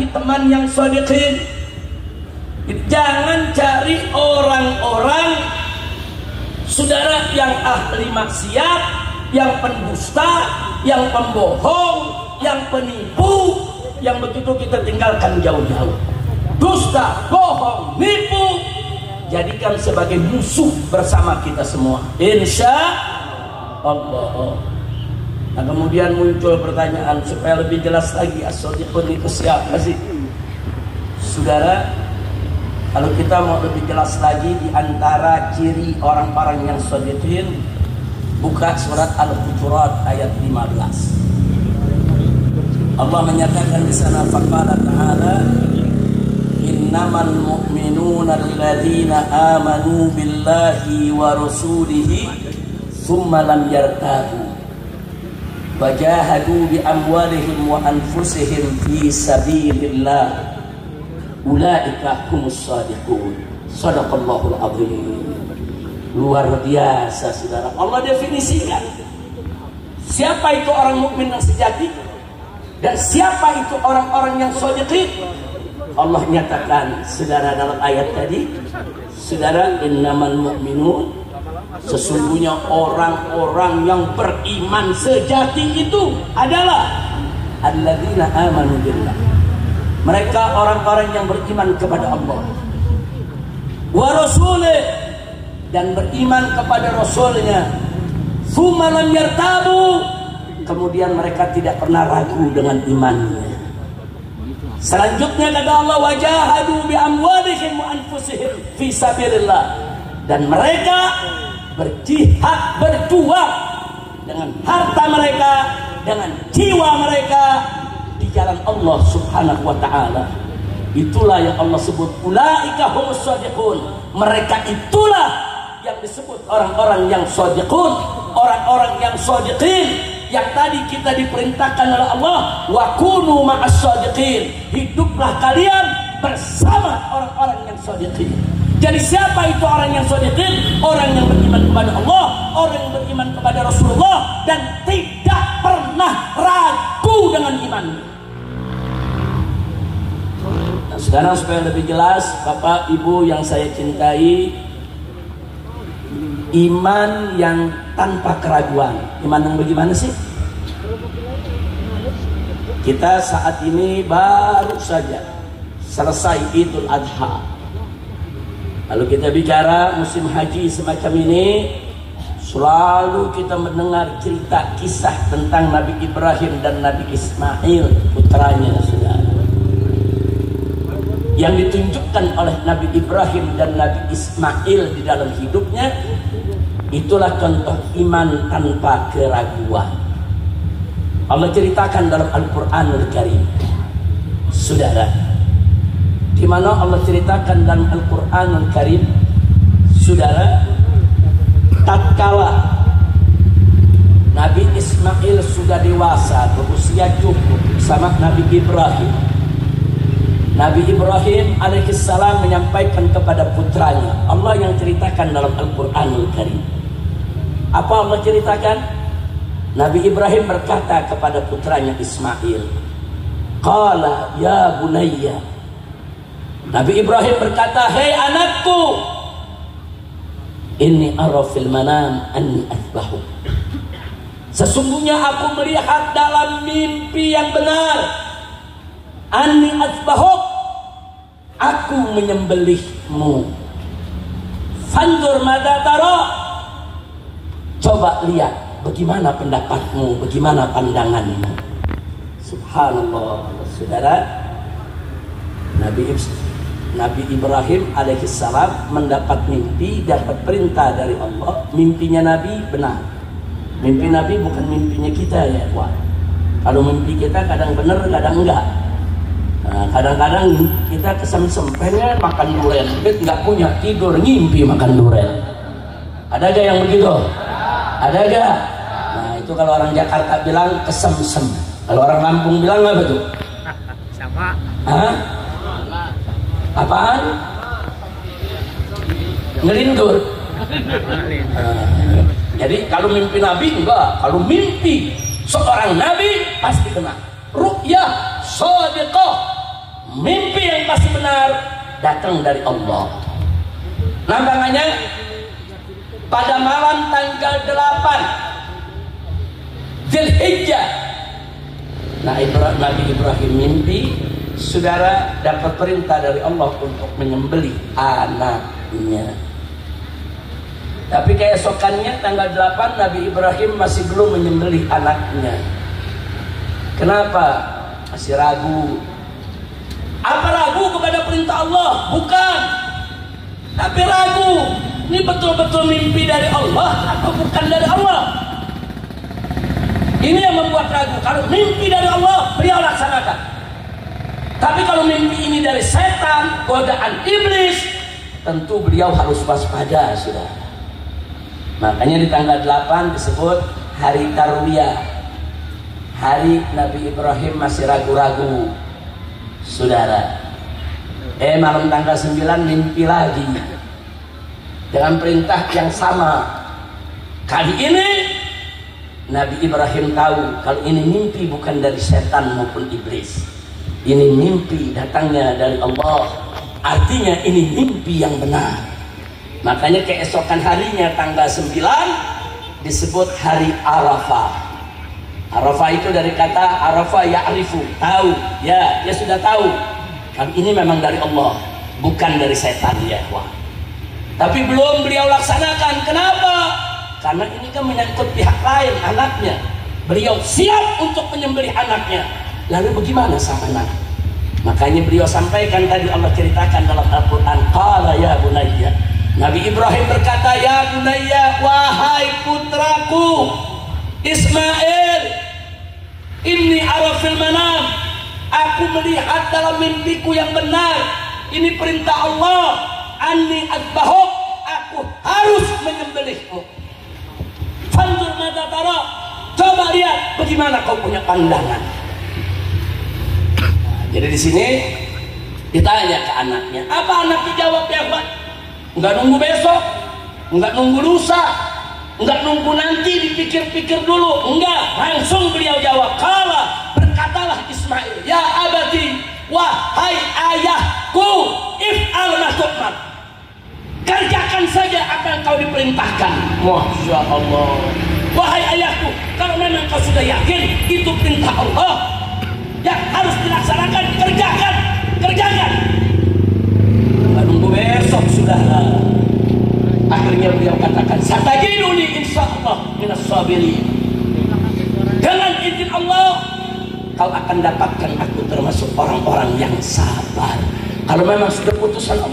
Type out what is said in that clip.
cari teman yang shodiqin. Jangan cari orang-orang saudara yang ahli maksiat, yang pendusta, yang pembohong, yang penipu, yang begitu kita tinggalkan jauh-jauh. Dusta, bohong, nipu, jadikan sebagai musuh bersama kita semua, insya Allah. Nah, kemudian muncul pertanyaan supaya lebih jelas lagi, as-shodiqun itu siapa sih? Saudara, kalau kita mau lebih jelas lagi di antara ciri orang-orang yang shodiqin, buka surat Al-Hujurat ayat 15. Allah menyatakan di sana, faqala ta'ala, innamal mu'minuna alladzina amanu billahi wa rasulihi thumma lam yartabu wajahadu bi amwalihim wa anfusihim fi sabilillah ulaika humus shadiqun. Shadaqallahul azim. Luar biasa saudara. Allah definisikan siapa itu orang mukmin yang sejati dan siapa itu orang-orang yang shadiqin. Allah nyatakan saudara dalam ayat tadi, saudara, innamal mu'minun, sesungguhnya orang-orang yang beriman sejati itu adalah alladzina amanu billah. Mereka orang-orang yang beriman kepada Allah, wa rasulih, dan beriman kepada rasulnya, tsumma lam yartabu, kemudian mereka tidak pernah ragu dengan imannya. Selanjutnya kata Allah, wajahadu bi amwalihim wa anfusihim fi sabilillah, dan mereka berjihad, berjuang dengan harta mereka, dengan jiwa mereka di jalan Allah Subhanahu wa ta'ala. Itulah yang Allah sebut ulaika humus shadiqun. Mereka itulah yang disebut orang-orang yang shadiqun, orang-orang yang shadiqin, yang tadi kita diperintahkan oleh Allah, wa kunu ma'as shadiqin, hiduplah kalian bersama orang-orang yang shadiqin. Jadi siapa itu orang yang shadiqin? Orang yang beriman kepada Allah, orang yang beriman kepada Rasulullah, dan tidak pernah ragu dengan imannya. Nah, sekarang supaya lebih jelas, Bapak Ibu yang saya cintai, iman yang tanpa keraguan. Iman yang bagaimana sih? Kita saat ini baru saja selesai Idul Adha. Lalu kita bicara musim haji semacam ini, selalu kita mendengar cerita kisah tentang Nabi Ibrahim dan Nabi Ismail, putranya saudara. Yang ditunjukkan oleh Nabi Ibrahim dan Nabi Ismail di dalam hidupnya, itulah contoh iman tanpa keraguan. Allah ceritakan dalam Al-Quranul Karim, saudara, di mana Allah ceritakan dalam Al-Quranul Karim, saudara, tatkala Nabi Ismail sudah dewasa, berusia cukup sama Nabi Ibrahim. Nabi Ibrahim alaihissalam menyampaikan kepada putranya, Allah yang ceritakan dalam Al-Quranul Karim. Apa Allah ceritakan? Nabi Ibrahim berkata kepada putranya Ismail, qala ya bunayya. Nabi Ibrahim berkata, hei anakku, inni ara fil manam anni athbahu. Sesungguhnya aku melihat dalam mimpi yang benar, anni athbahu, aku menyembelihmu. Fanzur madza tara, coba lihat bagaimana pendapatmu, bagaimana pandanganmu. Subhanallah, saudara. Nabi Ibrahim alaihissalam mendapat mimpi, dapat perintah dari Allah. Mimpinya Nabi benar. Mimpi Nabi bukan mimpinya kita ya, Wah. Kalau mimpi kita kadang benar, kadang enggak. Nah, kadang-kadang kita kesem-sem pengen makan durian, nggak punya tidur, ngimpi makan durian. Ada gak yang begitu? Ada gak? Nah, itu kalau orang Jakarta bilang kesem-sem. Kalau orang Lampung bilang apa tuh? Sama. Hah? Apaan? Ngelindur. Jadi kalau mimpi Nabi enggak, kalau mimpi seorang Nabi pasti kena. Ru'yah shadiqah, mimpi yang pasti benar datang dari Allah. Namanya pada malam tanggal 8 Dzulhijjah, Nabi Ibrahim mimpi, saudara, dapat perintah dari Allah untuk menyembelih anaknya. Tapi keesokannya tanggal 8 Nabi Ibrahim masih belum menyembelih anaknya. Kenapa? Masih ragu. Apa ragu kepada perintah Allah? Bukan. Tapi ragu, ini betul-betul mimpi dari Allah atau bukan dari Allah? Ini yang membuat ragu. Kalau mimpi dari Allah, beliau laksanakan. Tapi kalau mimpi ini dari setan, godaan iblis, tentu beliau harus waspada, saudara. Makanya di tanggal 8 disebut hari Tarwiyah, hari Nabi Ibrahim masih ragu-ragu, saudara. Malam tanggal 9 mimpi lagi dengan perintah yang sama. Kali ini Nabi Ibrahim tahu kalau ini mimpi bukan dari setan maupun iblis. Ini mimpi datangnya dari Allah. Artinya ini mimpi yang benar. Makanya keesokan harinya tanggal 9 disebut hari Arafah. Arafah itu dari kata Arafah ya'rifu, tahu. Ya, dia sudah tahu. Kan ini memang dari Allah, bukan dari setan, ya. Wah. Tapi belum beliau laksanakan. Kenapa? Karena ini kan menyangkut pihak lain, anaknya. Beliau siap untuk menyembelih anaknya. Lalu bagaimana sang anak? Makanya beliau sampaikan tadi, Allah ceritakan dalam Al-Quran, qala ya bunayya. Nabi Ibrahim berkata, ya bunayya, wahai putraku Ismail, inni ara fil manam, aku melihat dalam mimpiku yang benar. Ini perintah Allah, anni adbahuk, aku harus menyembelihmu. Fanzur mata tara, coba lihat bagaimana kau punya pandangan. Jadi di sini ditanya ke anaknya, apa anaknya jawab? Ya Pak, enggak nunggu besok, enggak nunggu lusa, enggak nunggu nanti dipikir-pikir dulu, enggak, langsung beliau jawab. Kala, berkatalah Ismail, ya abati, wahai ayahku, if'al ma tu'mar, kerjakan saja apa yang kau diperintahkan. Masya Allah. Wahai ayahku, kalau memang kau sudah yakin itu perintah Allah yang harus dilaksanakan, kerjakan, kerjakan. Enggak nunggu besok, saudara. Akhirnya beliau katakan, satajiduni insyaallah minas sabirin. Dengan izin Allah, kau akan dapatkan aku termasuk orang-orang yang sabar. Kalau memang sudah putusan Allah.